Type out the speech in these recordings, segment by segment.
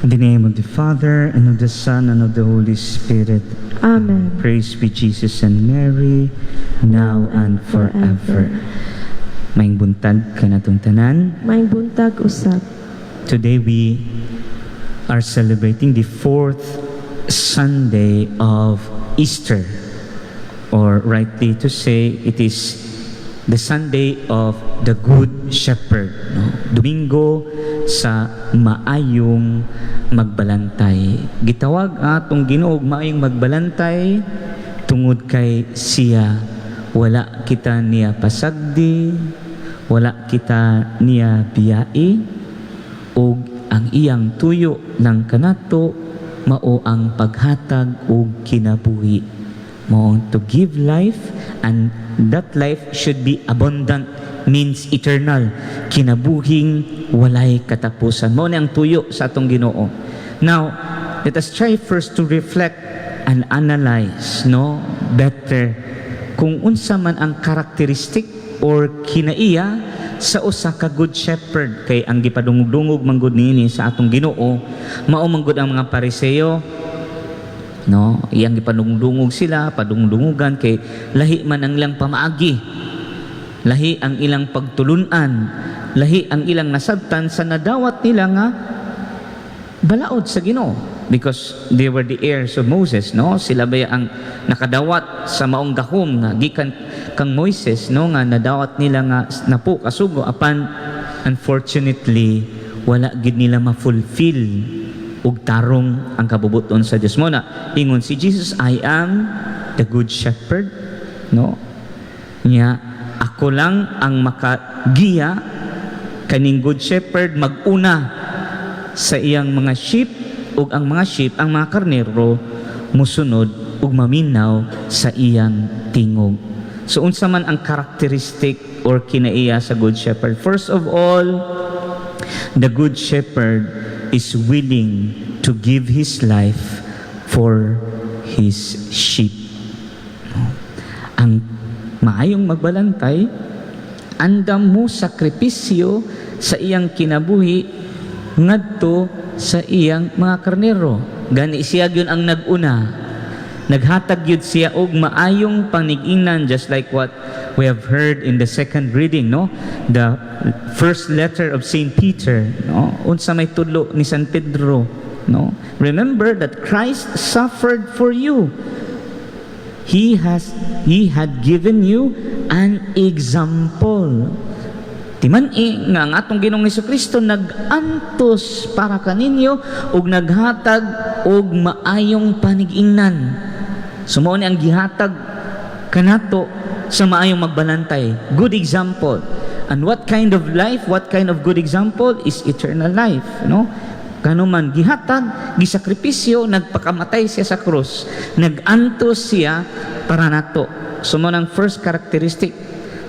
In the name of the Father, and of the Son, and of the Holy Spirit. Amen. Praise be Jesus and Mary, now and forever. Maing buntag ka natong tanan. Maing buntag usab. Today we are celebrating the 4th Sunday of Easter. Or rightly to say, it is the Sunday of the Good Shepherd. No? Domingo sa maayong magbalantay. Gitawag atong Ginoo maayong magbalantay tungod kay siya wala kita niya pasagdi, wala kita niya biyai, ug ang iyang tuyo ng kanato mao ang paghatag og kinabuhi, mao to give life, and that life should be abundant, means eternal, kinabuhing walay katapusan. Mao ni ang tuyo sa atong Ginoo. Now, let us try first to reflect and analyze better kung unsa man ang karakteristik or kinaiya sa usa ka good shepherd. Kay ang gipadungog-dungog manggod niini sa atong Ginoo mao manggod ang mga Pariseo, iyang gipadungdungog sila, padungdungugan kay lahi man ang ilang pamaagi, lahi ang ilang pagtulunan, lahi ang ilang nasabtan sa nadawat nila nga balaod sa Ginoo, because they were the heirs of Moses. Sila ba ang nakadawat sa maong gahom nga gikan kang Moises, nga nadawat nila nga napo kasugo, apan unfortunately wala gid nila ma-fulfill ug tarong ang kabubuton sa Dios. Mo na ingon si Jesus, I am the good shepherd, nya ako lang ang makagiya kaning good shepherd maguna sa iyang mga sheep, ug ang mga sheep, ang mga karnero musunod ug maminaw sa iyang tingog. So unsa man ang karakteristik or kinaiya sa good shepherd? First of all, the good shepherd is willing to give his life for his sheep. Ang maayong magbalantay, andam mo sakripisyo sa iyang kinabuhi ngadto sa iyang mga karnero. Gani siya gyud ang naguna, naghatag gyud siya og maayong panigingnan, just like what we have heard in the second reading, the first letter of Saint Peter, unsa may tudlo ni San Pedro, remember that Christ suffered for you. He had given you an example. Timan-i nga ang atong Ginoong Jesucristo nag-antos para kaninyo ug naghatag og maayong panigingnan. Sumao ni ang gihatag kanato sa maayong magbalantay. Good example. And what kind of life, what kind of good example is eternal life, Kano man gihatag, gisakripisyo, nagpakamatay siya sa krus, nag-antos siya para nato. Sumao nang first characteristic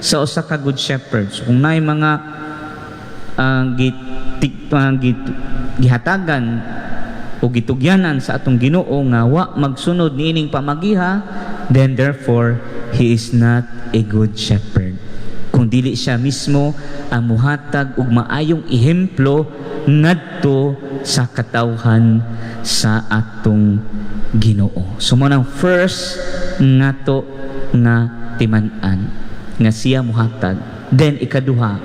sa usa ka good shepherd. So, kung naay mga gihatagan o gitugyanan sa atong Ginoo nga wa magsunod niining pamagiha, then therefore he is not a good shepherd. Kung dili siya mismo ang muhatag og maayong ehemplo ngadto sa katawhan sa atong Ginoo. So mo nang first ngato nga timan-an nga siya muhatag. Then ikaduha,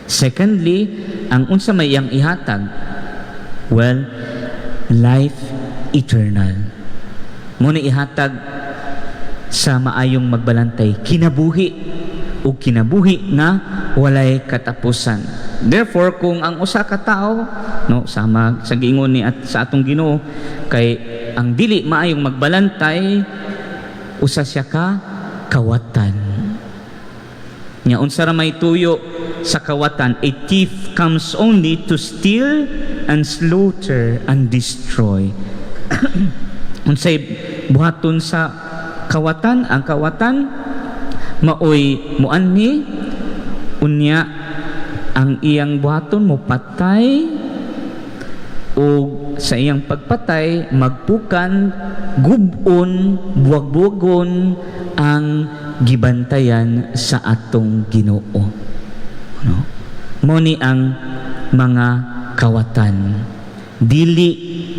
secondly, ang unsa may iyang ihatag, well, life eternal. Muna ihatag sa maayong magbalantay, kinabuhi o kinabuhi nga walay katapusan. Therefore, kung ang usa ka tao, sama sa giingon ni at sa atong Ginoo, kay ang dili maayong magbalantay, usa siya ka kawatan. Nya unsa ra may tuyo sa kawatan? A thief comes only to steal and slaughter and destroy. Unsay buhaton sa kawatan? Ang kawatan maoy muanhi, unya ang iyang buhaton mo patay, o sa iyang pagpatay magpukan, gubon, buwag-buwagon ang gibantayan sa atong Ginoo. Mo ni ang mga kawatan. dili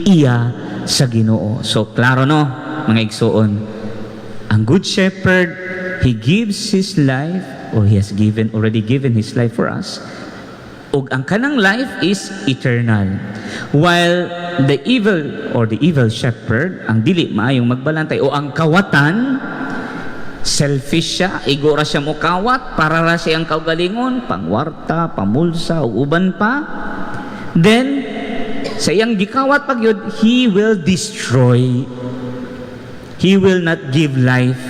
iya sa Ginoo. So klaro no mga igsoon, ang good shepherd, he gives his life, or he has already given his life for us, ug ang kanang life is eternal. While the evil shepherd, ang dili maayong magbalantay o ang kawatan, selfish siya, igo ra siya mo kawat para ra siyang kaugalingon, pangwarta, pamulsa ug uban pa. Then sa iyang gikawat pagyud, he will destroy. He will not give life.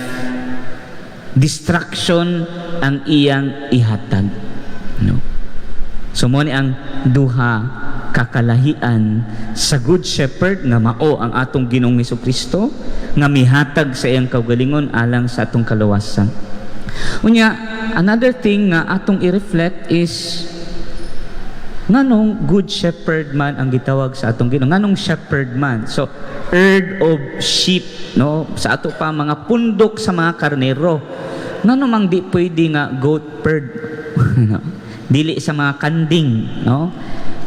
Destruction ang iyang ihatag. No. So mo ni ang duha kakalahian sa good shepherd nga mao ang atong Ginoong Hesukristo nga mihatag sa iyang kaugalingon alang sa atong kaluwasan. Unya, another thing nga atong i-reflect is nganong good shepherd man ang gitawag sa atong Ginoo, nganong shepherd man. So herd of sheep, no, sa ato pa mga pundok sa mga karnero. Nganong mang di pwede nga goat herd no? Dili sa mga kanding, no?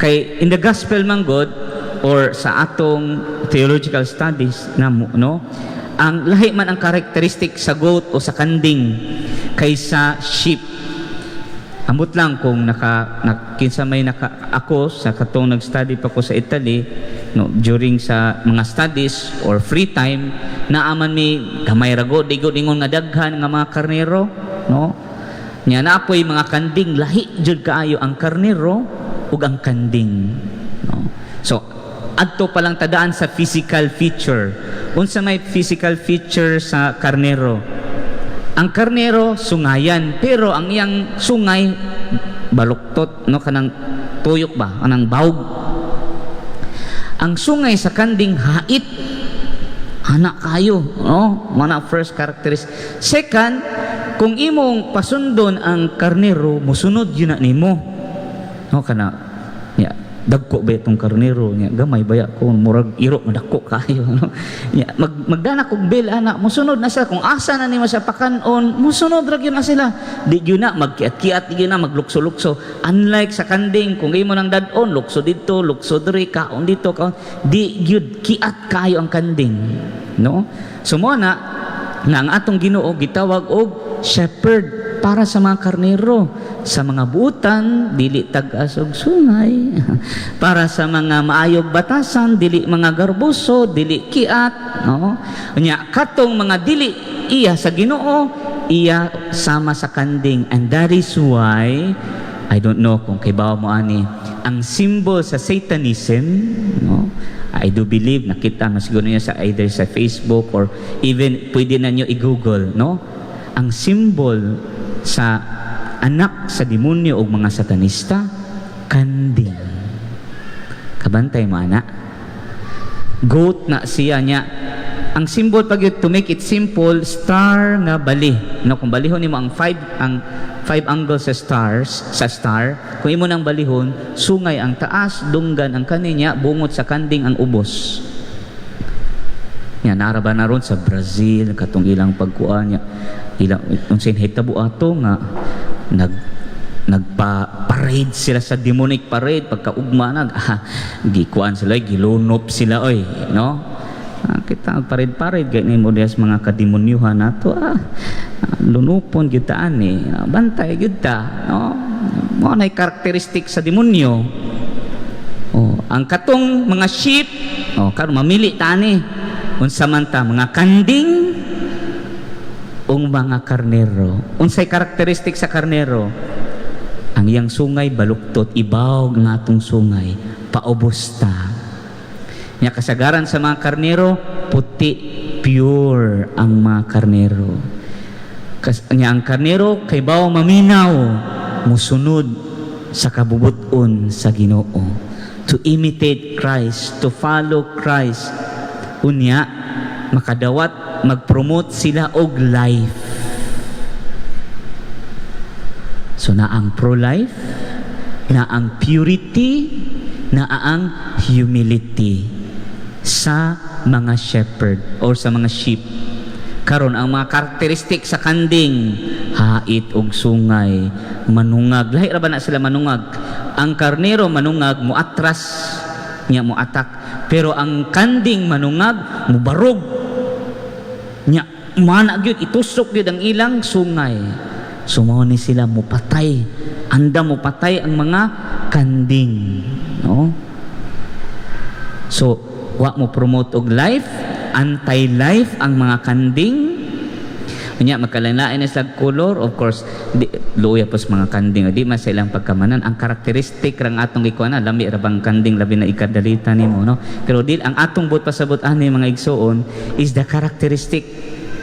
Kay in the gospel man God, or sa atong theological studies namo, no, ang lahi man ang characteristic sa goat o sa kanding kaysa sheep. Ambot lang kung kinsa may ako sa katong nag-study pa ko sa Italy, no, during sa mga studies or free time, naaman mi gamay rago digod ingon nga daghan nga mga karnero, no. Nya naapoy mga kanding, lahi jud kaayo ang karnero ug ang kanding, no. So adto pa lang tadaan sa physical feature. Unsa may physical feature sa karnero? Ang karnero sungayan, pero ang iyang sungay baluktot, no, kanang tuyok ba, kanang bawg. Ang sungay sa kanding hait, anak kayo, no, mana first characteristic. Second, kung imong pasundon ang karnero, musunod yun na nimo, no, kana ya dagko ba itong karnero niya, gamay baya ko murag iro madako kayo, no. Ya, magdanak og bel anak, musunod na sila kung asa na nimo sa pakanon, musunod ra gyud na sila. Di gyud na magkiat-kiat, di gyud na maglukso-lukso. Unlike sa kanding, kung imo nang dadon lukso dito, lukso diri, kaon dito, kaon, di gyud kiat kayo ang kanding, no. So mo na ang atong Ginoo gitawag og shepherd para sa mga karnero, sa mga buutan dili tag-as og sungay, para sa mga maayog batasan dili mga garbuso, dili kiat, no. Nya katong mga dili iya sa Ginoo, iya sama sa kanding, and that is why I don't know kung kay bawo mo ani ang symbol sa Satanism, no. I do believe nakita na siguro niya sa either sa Facebook or even pwede na nyo i-google, no. Ang symbol sa anak sa demonyo o mga satanista, kanding. Kabantay mo anak, goat na siya niya. Ang symbol pag to make it simple, star nga bali, no, kung balihon nimo ang five angles sa star, kung imo nang balihon, sungay ang taas, dunggan ang kaninya, bungot sa kanding ang ubos. Nya naraba na ron sa Brazil katong ilang pagkuan niya, ilang unsa hitabo ato nga nagpa-parade sila sa demonic parade pagkaugma na gikuan sila, gilunop sila oy, no. Kita parade-parade gay ni modest mga kademonyuhan nato, lunupon gyud ta ani, bantay gyud ta, no. Mo nay karakteristik sa demonyo. Ang katong mga sheep, karon mamili ta ani unsa man ta, mga kanding ung mga karnero. Unsay karakteristik sa karnero? Ang iyang sungay baluktot, ibaw nga atong sungay, paubos ta. Nya kasagaran sa mga karnero, puti, pure ang mga karnero. Nya ang karnero kay baw maminaw, musunod sa kabubuton sa Ginoo, to imitate Christ, to follow Christ. Unya makadawat mag-promote sila og life. So na ang pro-life, na ang purity, na ang humility sa mga shepherd or sa mga sheep. Karon ang mga karakteristik sa kanding, hait og sungay, manungag. Lahi ra ba na sila manungag? Ang karnero manungag, muatras nya mo attack. Pero ang kanding manungag mubarog nya mana gyud itusok gyud ang ilang sungay. Sumaw ni sila mupatay, anda mupatay ang mga kanding, no? So wa mo promote og life, anti-life ang mga kanding. Unya magkalain-lain na sa color, of course, luya pas mga kanding, di man sa ilang pagkamanan. Ang karakteristik rang atong ikuan na lami ra bang kanding labi na ikadalita nimo, no? Pero di ang atong buot pasabot ani mga igsoon is the characteristic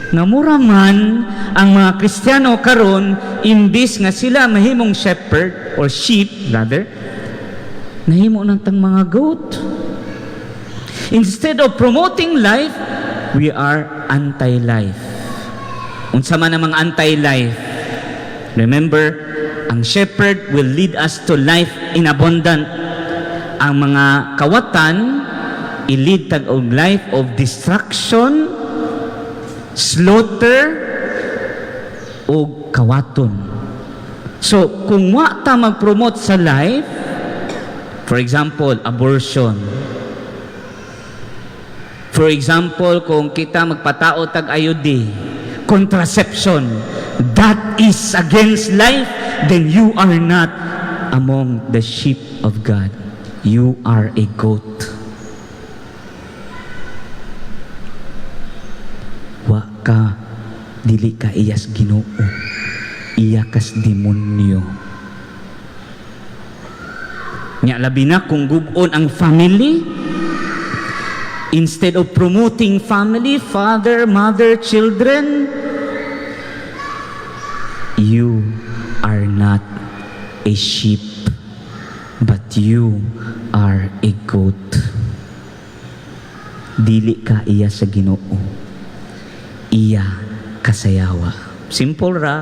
nga mura man ang mga Kristiyano karon, imbis nga sila mahimong shepherd or sheep rather, nahimo nang tang mga goat. Instead of promoting life, we are anti-life. Unsa man ang mga anti-life? Remember, ang shepherd will lead us to life in abundant. Ang mga kawatan i-lead tag og life of destruction, slaughter, o kawaton. So, kung wa ta mag-promote sa life, for example, abortion. For example, kung kita magpatao tag IUD, contraception, that is against life, then you are not among the sheep of God. You are a goat. Wa ka, dili ka iyas Ginoo, iya kas demonyo. Nya labi na kung gubon ang family, instead of promoting family, father, mother, children, you are not a sheep, but you are a goat. Dili ka iya sa Ginoo, iya kasayawa. Simple ra.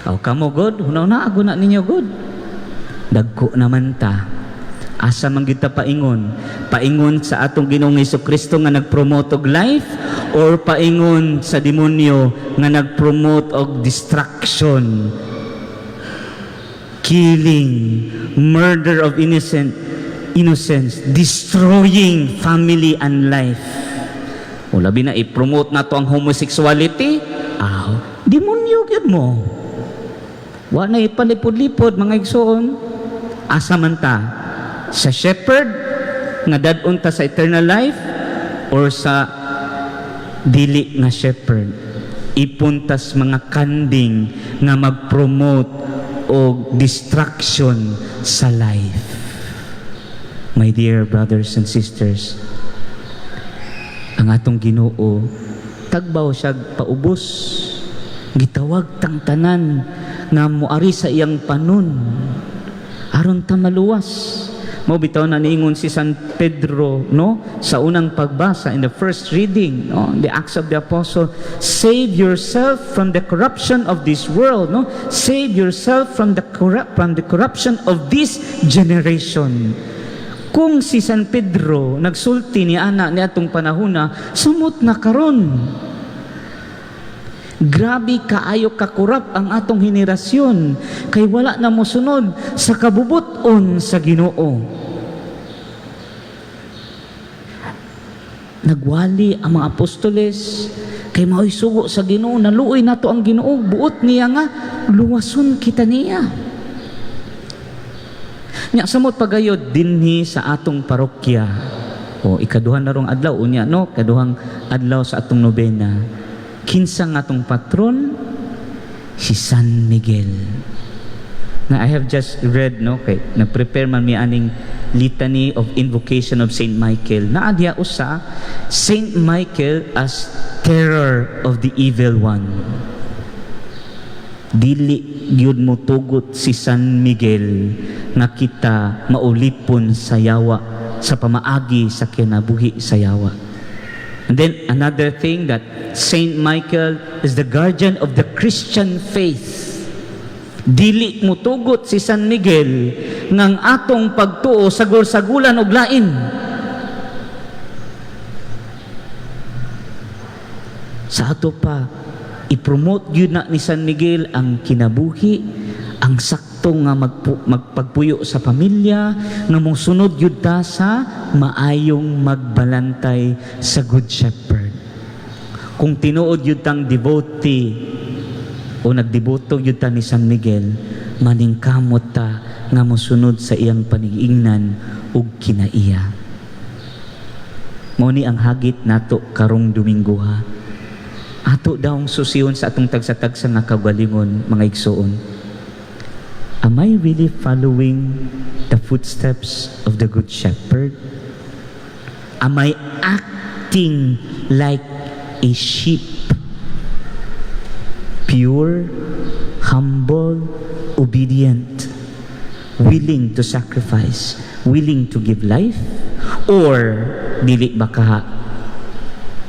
Aw kamo God, hunaw na aguna ninyo God. Dagko naman ta. Asa man kita paingon? Paingon sa atong Ginoong Hesukristo nga nagpromote og life, or paingon sa demonyo nga nagpromote og destruction, killing, murder of innocence, destroying family and life. O labi na i-promote na to ang homosexuality, demonyo gyud mo. Wa na ipalipod-lipod mga igsoon. Asa man ta? Sa shepherd nga dadun ta sa eternal life, or sa dili nga shepherd ipuntas mga kanding nga mag-promote og distraction sa life. My dear brothers and sisters, ang atong Ginoo tagbaw siya paubos, gitawag tang tanan nga moari sa iyang panon aron ta maluwas. Mao bitaw na niingon si San Pedro, no, sa unang pagbasa in the first reading, no, the Acts of the Apostle, save yourself from the corruption of this world, no, save yourself from the corruption of this generation. Kung si San Pedro nagsulti ni ana ni atong panahona, sumot na karon. Grabe kaayo kakurap ang atong henerasyon, kay wala na mosunod sa kabubuton sa Ginoo. Nagwali ang mga apostoles, kay mao'y sugo sa Ginoo, naluoy nato ang Ginoo, buot niya nga luwason kita niya. Nya samot pagayod dinhi sa atong parokya, o ikaduhan na rong adlaw unya, no, kaduhang adlaw sa atong nobena. Kinsa nga atong patron? Si San Miguel. Na I have just read, no, kay nag-prepare man mi aning litany of invocation of Saint Michael. Naadya usa, Saint Michael as terror of the evil one. Dili gyud mo tugot si San Miguel nga kita maulipon sa yawa, sa pamaagi sa kinabuhi sa yawa. And then another thing, that Saint Michael is the guardian of the Christian faith. Dili mo tugot si San Miguel ngang atong pagtuo sagol-sagulan og lain. Sa ato pa, i-promote yun na ni San Miguel ang kinabuhi, ang sakto gusto nga magpagpuyo sa pamilya, nga mong sunod yun ta sa maayong magbalantay sa Good Shepherd. Kung tinuod yun tang devotee o nagdeboto yun ta ni San Miguel, maningkamot ta nga mosunod sa iyang panigingnan ug kinaiya. Mao ni ang hagit nato karong Domingo ha. Ato daw ang susiyon sa atong tagsa-tagsa nga kagalingon, mga igsoon. Am I really following the footsteps of the Good Shepherd? Am I acting like a sheep? Pure, humble, obedient, willing to sacrifice, willing to give life? Or dili ba ka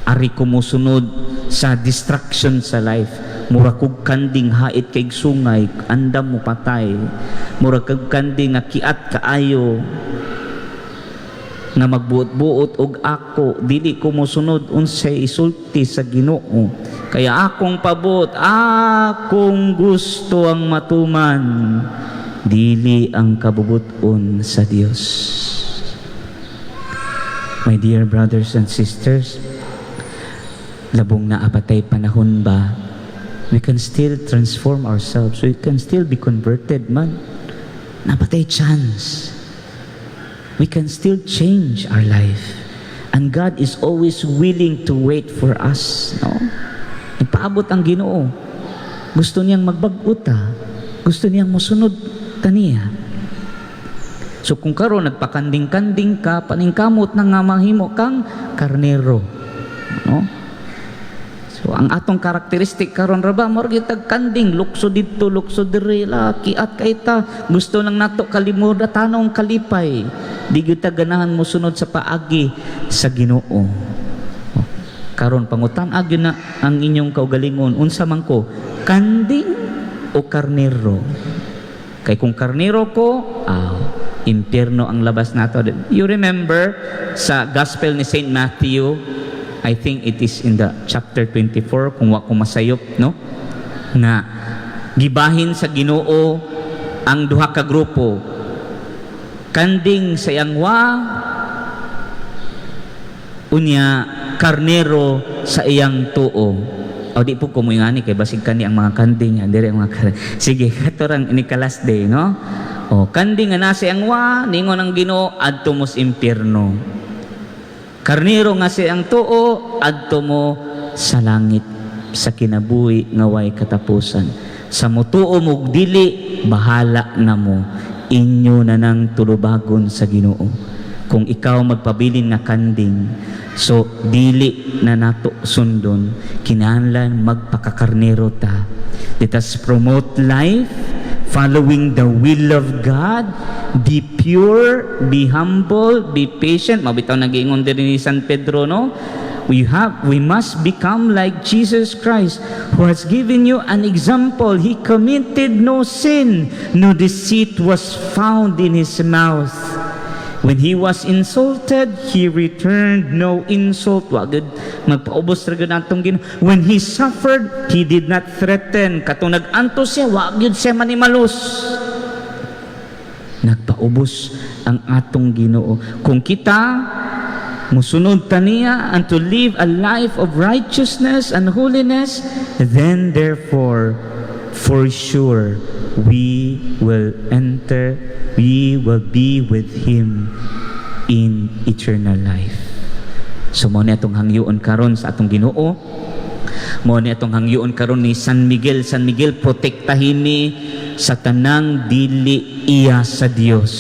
ari kumusunod sa distraction sa life, mura kog kanding hait kay sungay, andam mo patay, mura kog kanding nga kiat kaayo nga magbuot-buot og ako, dili ko mosunod unsay isulti sa Ginoo, kaya akong pabot, akong gusto ang matuman, dili ang kabubuton sa Dios. My dear brothers and sisters, labong na apatay panahon ba, we can still transform ourselves, we can still be converted man. Napatay chance. We can still change our life. And God is always willing to wait for us. No? Ipaabot ang Ginoo. Gusto niyang magbaguta. Gusto niyang musunod taniya. So kung karon nagpakanding-kanding ka, paningkamot na nga mahimo kang karnero. No? So ang atong karakteristik karon ra ba murag tag kanding, lukso dito, lukso diri, kiat kay ta, gusto lang nato kalimod tanong kalipay. Di gyud ta ganahan mo sunod sa paagi sa Ginoo. Karon pangutan-ag yun na ang inyong kaugalingon, unsa man ko, kanding o karnero? Kay kung karnero ko, impyerno ang labas nato. You remember sa Gospel ni Saint Matthew, I think it is in the chapter 24, kung wa ko masayop, no? Nga gibahin sa Ginoo ang duha ka grupo. Kanding sa iyangwa, unya karnero sa iyang tuo. O di po kumuyani kay basig kani ang mga kanding, dire ang mga sige, katorang ini ka last day, no? O kanding nga nasa iyangwa, ningon ang Ginoo adto mo sa impyerno. Karnero nga siyang tuo, adto mo sa langit, sa kinabuhi nga way katapusan. Sa mutuo mo dili, bahala na mo, inyo na nang tulubagon sa Ginoo. Kung ikaw magpabilin nga kanding, so dili na nato sundon, kinahanglan magpakakarnero ta. Let us promote life, following the will of God, be pure, be humble, be patient. Mabitaw nag-iingon din ni San Pedro, no? We must become like Jesus Christ, who has given you an example. He committed no sin, no deceit was found in his mouth. When he was insulted, he returned no insult. Wagad magpaubos ra gyud atong Ginoo. When he suffered, he did not threaten. Katong nag-anto siya, wagad siya manimalos. Nagpaubos ang atong Ginoo. Kung kita musunod taniya and to live a life of righteousness and holiness, then therefore, for sure, we will be with Him in eternal life. So mo ni atong hangyoon karon sa atong Ginoo, mo ni atong hangyoon karon ni San Miguel. San Miguel, protektahin ni sa tanang dili iya sa Dios.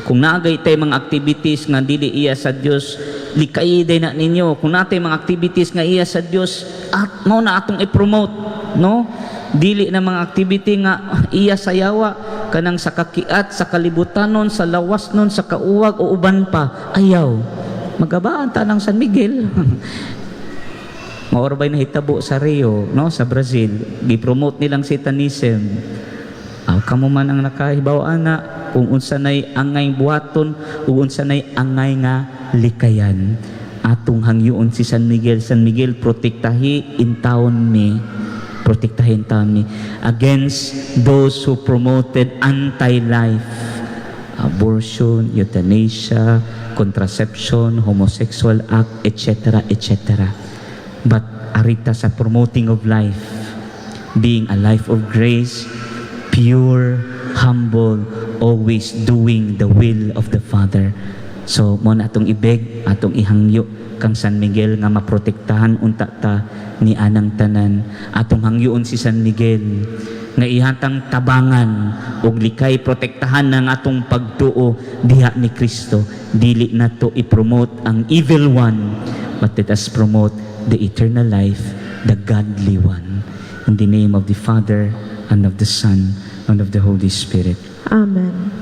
Kung naagay tay mga activities nga dili iya sa Dios, likay day na ninyo. Kung natay mga activities nga iya sa Dios, at mo na atong i-promote, no? Dili na mga activity nga iya sa yawa, kanang sa kakiat, sa kalibutanon, sa lawas nun, sa kauwag o uban pa, ayaw. Magabaan ta ng San Miguel. Maorbay na hitabo sa Rio, no, sa Brazil, gi-promote nilang Satanism. Kamo man ang nakahibaw ana kung unsa nay angay buhaton ug unsa nay angay nga likayan. Atong hangyoon si San Miguel. San Miguel, protektahi in taon mi Protektahin tami against those who promoted anti-life, abortion, euthanasia, contraception, homosexual act, etc., etc. But arita sa promoting of life, being a life of grace, pure, humble, always doing the will of the Father. So, mo na atong ibeg, atong ihangyo kang San Miguel nga maprotektahan unta ta ni anang tanan. Atong hangyoon si San Miguel nga ihatang tabangan ug likay protektahan ng atong pagtuo diha ni Kristo. Dili na to i-promote ang evil one, but let us promote the eternal life, the godly one. In the name of the Father, and of the Son, and of the Holy Spirit. Amen.